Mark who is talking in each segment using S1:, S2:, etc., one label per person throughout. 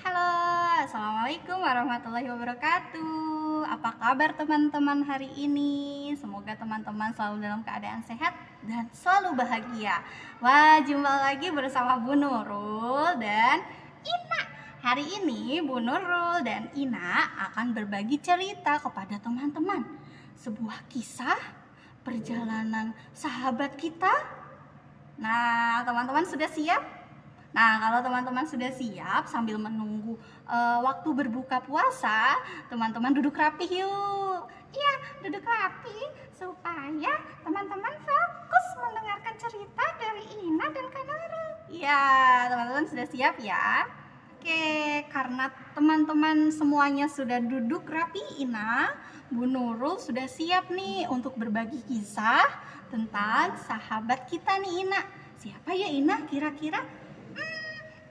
S1: Halo, Assalamualaikum warahmatullahi wabarakatuh. Apa kabar teman-teman hari ini? Semoga teman-teman selalu dalam keadaan sehat dan selalu bahagia. Wah, jumpa lagi bersama Bu Nurul dan Ina. Hari ini Bu Nurul dan Ina akan berbagi cerita kepada teman-teman. Sebuah kisah perjalanan sahabat kita. Nah, teman-teman sudah siap? Nah, kalau teman-teman sudah siap sambil menunggu waktu berbuka puasa, teman-teman duduk rapi yuk. Iya, duduk rapi supaya teman-teman fokus mendengarkan cerita dari Ina dan Kak Nurul. Iya, teman-teman sudah siap ya? Oke, karena teman-teman semuanya sudah duduk rapi, Ina, Bu Nurul sudah siap nih untuk berbagi kisah tentang sahabat kita nih, Ina. Siapa ya, Ina, kira-kira?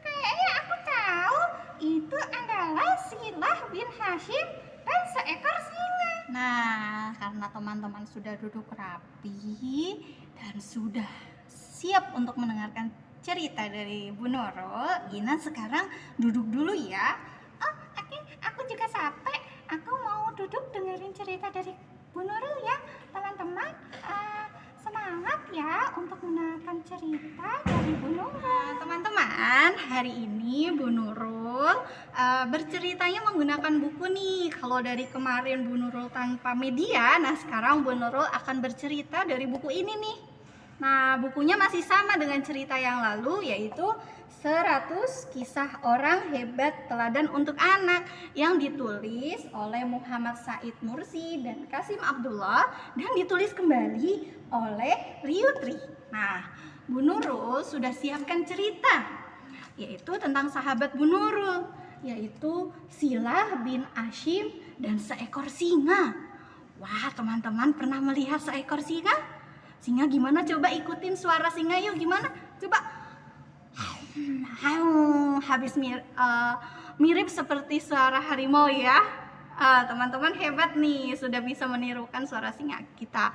S1: Kayaknya aku tahu itu adalah Silah bin Hashim dan seekor singa. Nah, karena teman-teman sudah duduk rapi dan sudah siap untuk mendengarkan cerita dari Bu Nurul, Ina sekarang duduk dulu ya. Oh, oke, aku juga capek. Aku mau duduk dengerin cerita dari Bu Nurul ya, teman-teman. Semangat ya untuk mendengarkan cerita dari Bu Nurul. Teman-teman, hari ini Bu Nurul berceritanya menggunakan buku nih. Kalau dari kemarin Bu Nurul tanpa media, nah sekarang Bu Nurul akan bercerita dari buku ini nih. Nah, bukunya masih sama dengan cerita yang lalu, yaitu 100 kisah orang hebat teladan untuk anak yang ditulis oleh Muhammad Said Mursi dan Kasim Abdullah dan ditulis kembali oleh Riutri. Nah, Bu Nurul sudah siapkan cerita, yaitu tentang sahabat Bu Nurul, yaitu Silah bin Hashim dan seekor singa. Wah, teman-teman pernah melihat seekor singa? Singa gimana? Coba ikutin suara singa yuk, gimana? Coba. Habis mirip seperti suara harimau ya. Teman-teman hebat nih, sudah bisa menirukan suara singa. Kita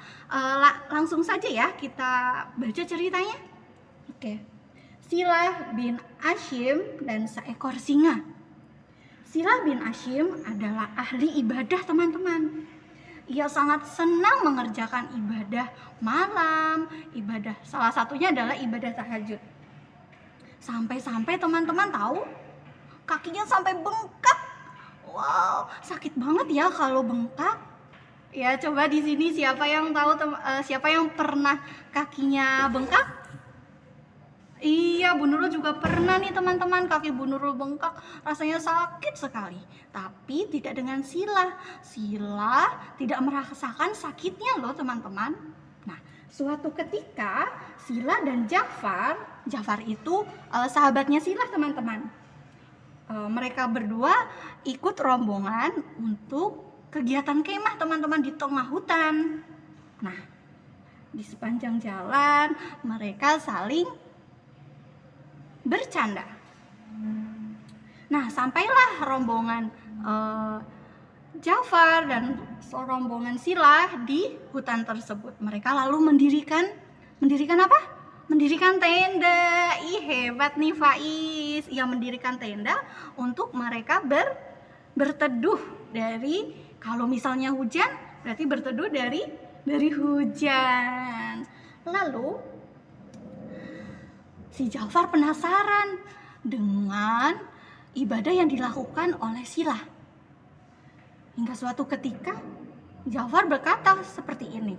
S1: langsung saja ya, kita baca ceritanya. Oke. Silah bin Hashim dan seekor singa. Silah bin Hashim adalah ahli ibadah, teman-teman. Ia sangat senang mengerjakan ibadah malam, salah satunya adalah ibadah tahajud. Sampai-sampai teman-teman tahu, kakinya sampai bengkak. Wow, sakit banget ya kalau bengkak. Ya, coba di sini siapa yang tahu, siapa yang pernah kakinya bengkak? Iya, Bu Nurul juga pernah nih teman-teman, kaki Bu Nurul bengkak, rasanya sakit sekali. Tapi tidak dengan Silah. Silah tidak merasakan sakitnya loh teman-teman. Nah, suatu ketika Silah dan Jafar itu sahabatnya Silah teman-teman. Mereka berdua ikut rombongan untuk kegiatan kemah teman-teman di tengah hutan. Nah, di sepanjang jalan mereka saling bercanda. Nah, sampailah rombongan Jafar dan rombongan Silah di hutan tersebut. Mereka lalu mendirikan apa? Mendirikan tenda. Ih, hebat nih Faiz. Ia mendirikan tenda untuk mereka berteduh dari, kalau misalnya hujan, berarti berteduh dari hujan. Lalu si Jafar penasaran dengan ibadah yang dilakukan oleh Silah. Hingga suatu ketika Jafar berkata seperti ini,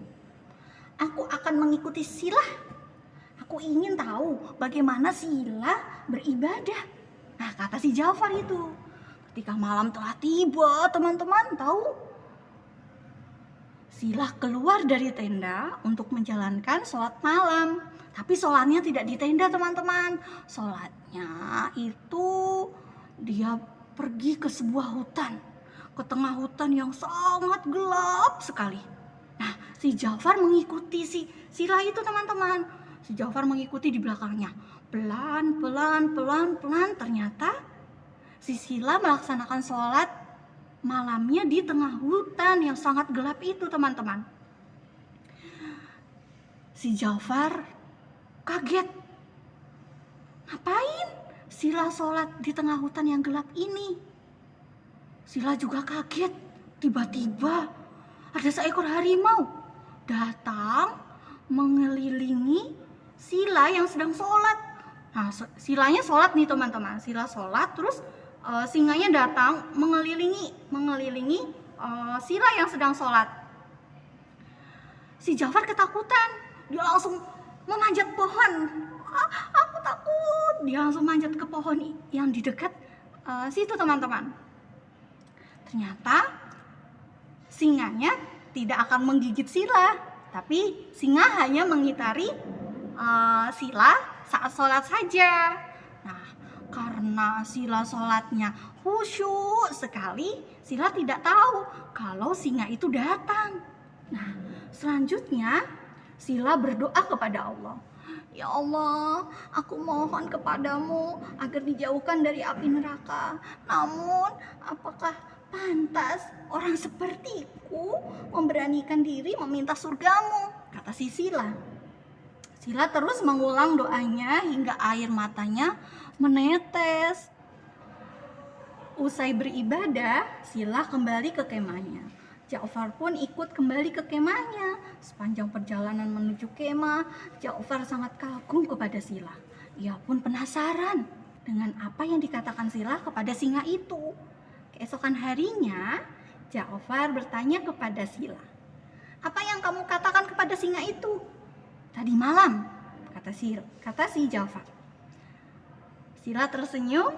S1: "Aku akan mengikuti Silah. Aku ingin tahu bagaimana Silah beribadah." Nah, kata si Jafar itu. Ketika malam telah tiba, teman-teman tahu, Silah keluar dari tenda untuk menjalankan sholat malam. Tapi sholatnya tidak di tenda teman-teman. Sholatnya itu dia pergi ke sebuah hutan. Ke tengah hutan yang sangat gelap sekali. Nah, si Jafar mengikuti si Silah itu teman-teman. Si Jafar mengikuti di belakangnya. Pelan. Ternyata si Silah melaksanakan sholat malamnya di tengah hutan yang sangat gelap itu teman-teman. Si Jafar kaget. Ngapain Sila sholat di tengah hutan yang gelap ini. Sila juga kaget. Tiba-tiba ada seekor harimau datang mengelilingi Sila yang sedang sholat. Nah, Silanya sholat nih teman-teman. Sila sholat, terus singanya datang mengelilingi Sila yang sedang sholat. Si Ja'far ketakutan. Dia langsung memanjat pohon. Aku takut. Dia langsung manjat ke pohon yang di dekat situ teman-teman. Ternyata singanya tidak akan menggigit Sila, tapi singa hanya mengitari Sila saat sholat saja. Nah, karena Sila sholatnya khusyuk sekali, Sila tidak tahu kalau singa itu datang. Nah, selanjutnya Sila berdoa kepada Allah. Ya Allah, aku mohon kepadamu agar dijauhkan dari api neraka. Namun, apakah pantas orang sepertiku memberanikan diri meminta surgamu? Kata si Sila. Sila terus mengulang doanya hingga air matanya menetes. Usai beribadah, Sila kembali ke kemahnya. Ja'far pun ikut kembali ke kemahnya. Sepanjang perjalanan menuju kemah, Ja'far sangat kagum kepada Sila. Ia pun penasaran dengan apa yang dikatakan Sila kepada singa itu. Keesokan harinya, Ja'far bertanya kepada Sila, "Apa yang kamu katakan kepada singa itu?" "Tadi malam," kata si Ja'far. Sila tersenyum.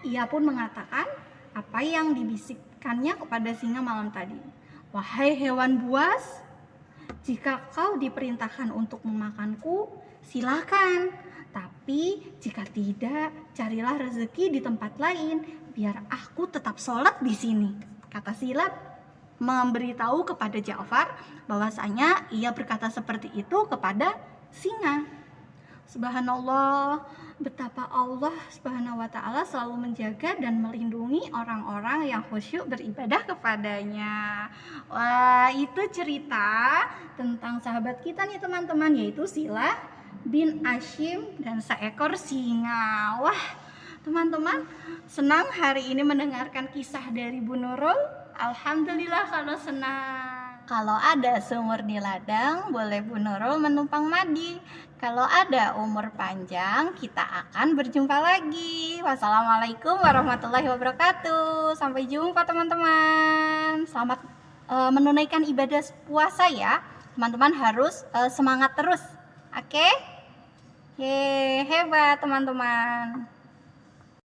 S1: Ia pun mengatakan apa yang dibisikkannya kepada singa malam tadi. "Wahai hewan buas, jika kau diperintahkan untuk memakanku, silakan. Tapi jika tidak, carilah rezeki di tempat lain, biar aku tetap sholat di sini," kata Sila, memberitahu kepada Ja'far bahwasanya ia berkata seperti itu kepada singa. Subhanallah, betapa Allah Subhanahu wa ta'ala selalu menjaga dan melindungi orang-orang yang khusyuk beribadah kepadanya. Wah, itu cerita tentang sahabat kita nih teman-teman, yaitu Sila bin Hashim dan seekor singa. Wah, teman-teman, senang hari ini mendengarkan kisah dari Bu Nurul. Alhamdulillah kalau senang. Kalau ada sumur di ladang, boleh Bu Nurul menumpang mandi. Kalau ada umur panjang, kita akan berjumpa lagi. Wassalamualaikum warahmatullahi wabarakatuh. Sampai jumpa teman-teman. Selamat menunaikan ibadah puasa ya. Teman-teman harus semangat terus. Oke? Hebat teman-teman.